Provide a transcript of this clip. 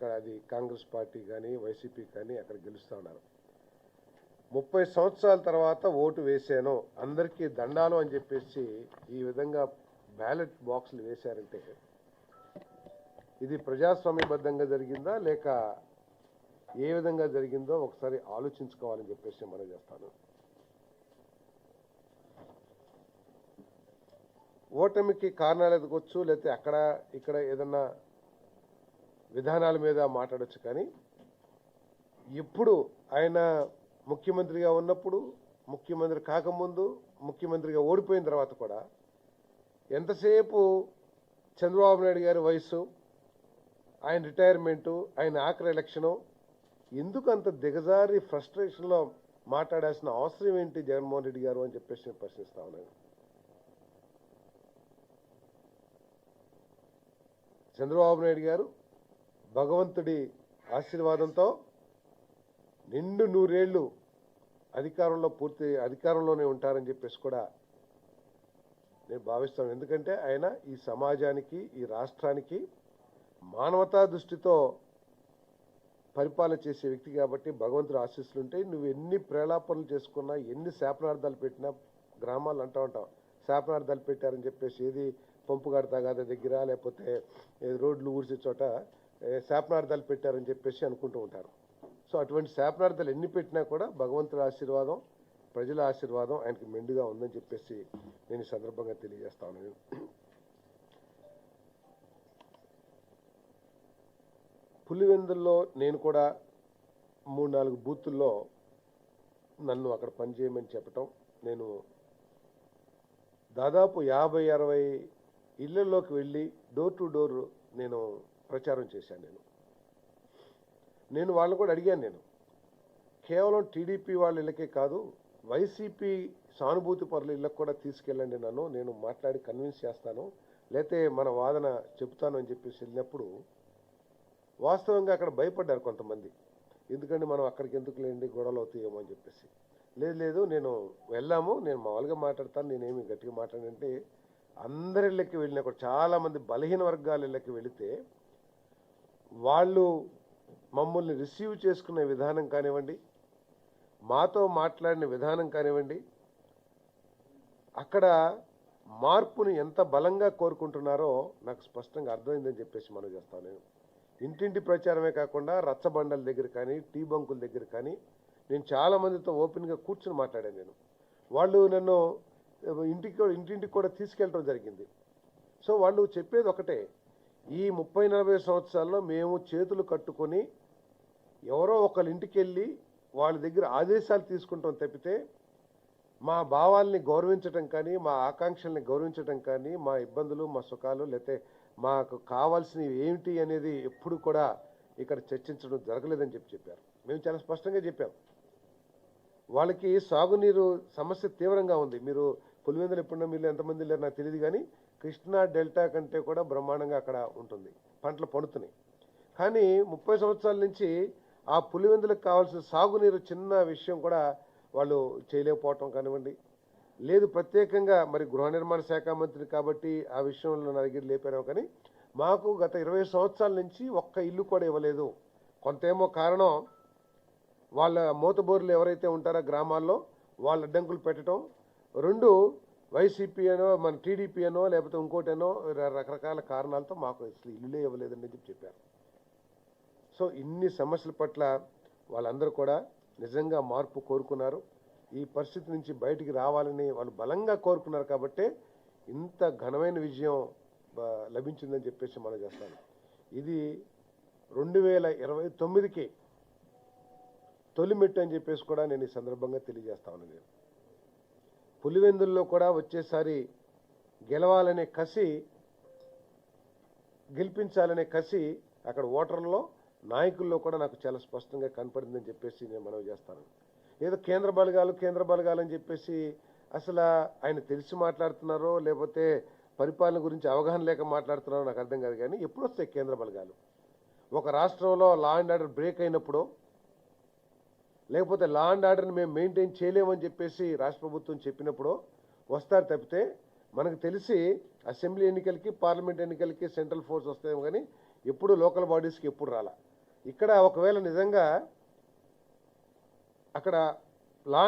అక్కడ అది కాంగ్రెస్ పార్టీ కానీ వైసీపీ కానీ అక్కడ గెలుస్తూ ఉన్నారు. 30 సంవత్సరాల తర్వాత ఓటు వేసాను అందరికీ దండాలు అని చెప్పేసి ఈ విధంగా బ్యాలెట్ బాక్సులు వేశారంటే ఇది ప్రజాస్వామ్యబద్ధంగా జరిగిందా లేక ఏ విధంగా జరిగిందో ఒకసారి ఆలోచించుకోవాలని చెప్పేసి మనం చేస్తాను. ఓటమికి కారణాలు ఎదుగొచ్చు, లేకపోతే అక్కడ ఇక్కడ ఏదన్నా విధానాల మీద మాట్లాడొచ్చు. కానీ ఇప్పుడు ఆయన ముఖ్యమంత్రిగా ఉన్నప్పుడు, ముఖ్యమంత్రి కాకముందు, ముఖ్యమంత్రిగా ఓడిపోయిన తర్వాత కూడా ఎంతసేపు చంద్రబాబు నాయుడు గారి వయసు, ఆయన రిటైర్మెంటు, ఆయన ఆఖరి ఎలక్షను, ఎందుకు అంత దిగజారి ఫ్రస్ట్రేషన్లో మాట్లాడాల్సిన అవసరం ఏంటి జగన్మోహన్ రెడ్డి గారు అని చెప్పేసి నేను ప్రశ్నిస్తా ఉన్నాను. చంద్రబాబు నాయుడు గారు భగవంతుడి ఆశీర్వాదంతో నిండు 100 ఏళ్ళు పూర్తి అధికారంలోనే ఉంటారని చెప్పేసి కూడా నేను భావిస్తాను. ఎందుకంటే ఆయన ఈ సమాజానికి, ఈ రాష్ట్రానికి మానవతా దృష్టితో పరిపాలన చేసే వ్యక్తి కాబట్టి భగవంతుడి ఆశీస్సులు ఉంటాయి. నువ్వు ఎన్ని ప్రేలాపనలు చేసుకున్నా, ఎన్ని శాపనార్థాలు పెట్టినా, గ్రామాలు అంటూ ఉంటాం శాపనార్థాలు పెట్టారని చెప్పేసి, ఏది పంపుగాడి తగాద దగ్గర లేకపోతే రోడ్లు ఊడ్చే చోట శాపనార్థాలు పెట్టారని చెప్పేసి అనుకుంటూ ఉంటారు. సో అటువంటి శాపనార్థాలు ఎన్ని పెట్టినా కూడా భగవంతుడి ఆశీర్వాదం, ప్రజల ఆశీర్వాదం ఆయనకి మెండుగా ఉందని చెప్పేసి నేను ఈ సందర్భంగా తెలియజేస్తాను. పులివెందుల్లో నేను కూడా 3-4 బూతుల్లో నన్ను అక్కడ పనిచేయమని చెప్పటం, నేను దాదాపు 50-60 ఇళ్లలోకి వెళ్ళి డోర్ టు డోర్ నేను ప్రచారం చేశాను. నేను వాళ్ళని కూడా అడిగాను, నేను కేవలం టీడీపీ వాళ్ళ ఇళ్ళకే కాదు వైసీపీ సానుభూతి పరుల ఇళ్ళకు కూడా తీసుకెళ్ళండి, నేను మాట్లాడి కన్విన్స్ చేస్తాను, లేతే మన వాదన చెప్తాను అని చెప్పేసి వెళ్ళినప్పుడు వాస్తవంగా అక్కడ భయపడ్డారు కొంతమంది. ఎందుకంటే మనం అక్కడికి ఎందుకు లేండి, గొడవలు అవుతాయేమో అని చెప్పేసి. లేదు నేను వెళ్ళాము, నేను మామూలుగా మాట్లాడతాను, నేనేమి గట్టిగా మాట్లాడంటే అందరి ఇళ్ళకి వెళ్ళినా కూడా చాలామంది బలహీన వర్గాల ఇళ్ళకి వెళితే వాళ్ళు మమ్మల్ని రిసీవ్ చేసుకునే విధానం కానివ్వండి, మాతో మాట్లాడిన విధానం కానివ్వండి, అక్కడ మార్పుని ఎంత బలంగా కోరుకుంటున్నారో నాకు స్పష్టంగా అర్థమైందని చెప్పేసి మనం చేస్తాను. నేను ఇంటింటి ప్రచారమే కాకుండా రచ్చబండల దగ్గర కానీ, టీ బంకుల దగ్గర కానీ నేను చాలామందితో ఓపెన్గా కూర్చుని మాట్లాడాను. నేను వాళ్ళు నన్ను ఇంటింటికి కూడా తీసుకెళ్ళడం జరిగింది. సో వాళ్ళు చెప్పేది ఒకటే, ఈ 30-40 సంవత్సరాల్లో మేము చేతులు కట్టుకొని ఎవరో ఒకళ్ళ ఇంటికి వెళ్ళి వాళ్ళ దగ్గర ఆదేశాలు తీసుకుంటాం తప్పితే మా భావాల్ని గౌరవించటం కానీ, మా ఆకాంక్షల్ని గౌరవించటం కానీ, మా ఇబ్బందులు, మా సుఖాలు, లేకపోతే మాకు కావాల్సినవి ఏమిటి అనేది ఎప్పుడు కూడా ఇక్కడ చర్చించడం జరగలేదని చెప్పారు. మేము చాలా స్పష్టంగా చెప్పాం, వాళ్ళకి సాగునీరు సమస్య తీవ్రంగా ఉంది. మీరు పులివెందులు ఎప్పుడున్నా మీరు ఎంతమంది లేరు నాకు తెలియదు, కానీ కృష్ణా డెల్టా కంటే కూడా బ్రహ్మాండంగా అక్కడ ఉంటుంది, పంటలు పండుతున్నాయి. కానీ 30 సంవత్సరాల నుంచి ఆ పులివెందులకు కావాల్సిన సాగునీరు చిన్న విషయం కూడా వాళ్ళు చేయలేకపోవటం కానివ్వండి, లేదు ప్రత్యేకంగా మరి గృహ నిర్మాణ శాఖ మంత్రి కాబట్టి ఆ విషయంలో నా దగ్గర లేపారో, కానీ మాకు గత 20 సంవత్సరాల నుంచి ఒక్క ఇల్లు కూడా ఇవ్వలేదు. కొంతేమో కారణం వాళ్ళ మోతబోర్లు ఎవరైతే ఉంటారో గ్రామాల్లో వాళ్ళ అడ్డంకులు పెట్టడం, 2 వైసీపీ అనో మన టీడీపీ అనో లేకపోతే ఇంకోటనో రకరకాల కారణాలతో మాకు అసలు ఇల్లులే ఇవ్వలేదని చెప్పారు. సో ఇన్ని సమస్యల పట్ల వాళ్ళందరూ కూడా నిజంగా మార్పు కోరుకున్నారు. ఈ పరిస్థితి నుంచి బయటికి రావాలని వాళ్ళు బలంగా కోరుకున్నారు కాబట్టే ఇంత ఘనమైన విజయం లభించిందని చెప్పేసి మనం చేస్తాను. ఇది 2029కి తొలిమెట్టు అని చెప్పేసి కూడా నేను ఈ సందర్భంగా తెలియజేస్తా ఉన్నాను. నేను పులివెందుల్లో కూడా వచ్చేసారి గెలవాలనే కసి, గెలిపించాలనే కసి అక్కడ ఓటర్లలో, నాయకుల్లో కూడా నాకు చాలా స్పష్టంగా కనపడిందని చెప్పేసి నేను మనవి చేస్తాను. ఏదో కేంద్ర బలగాలు అని చెప్పేసి అసలు ఆయన తెలిసి మాట్లాడుతున్నారో లేకపోతే పరిపాలన గురించి అవగాహన లేక మాట్లాడుతున్నారో నాకు అర్థం కాదు. కానీ ఎప్పుడు వస్తాయి కేంద్ర బలగాలు? ఒక రాష్ట్రంలో లా అండ్ ఆర్డర్ బ్రేక్ అయినప్పుడు, లేకపోతే లా అండ్ ఆర్డర్ని మేము మెయింటైన్ చేయలేమని చెప్పేసి రాష్ట్ర ప్రభుత్వం చెప్పినప్పుడు వస్తారు తప్పితే, మనకు తెలిసి అసెంబ్లీ ఎన్నికలకి, పార్లమెంట్ ఎన్నికలకి సెంట్రల్ ఫోర్స్ వస్తాయేమో కానీ ఎప్పుడు లోకల్ బాడీస్కి ఎప్పుడు రాలా. ఇక్కడ ఒకవేళ నిజంగా అక్కడ లా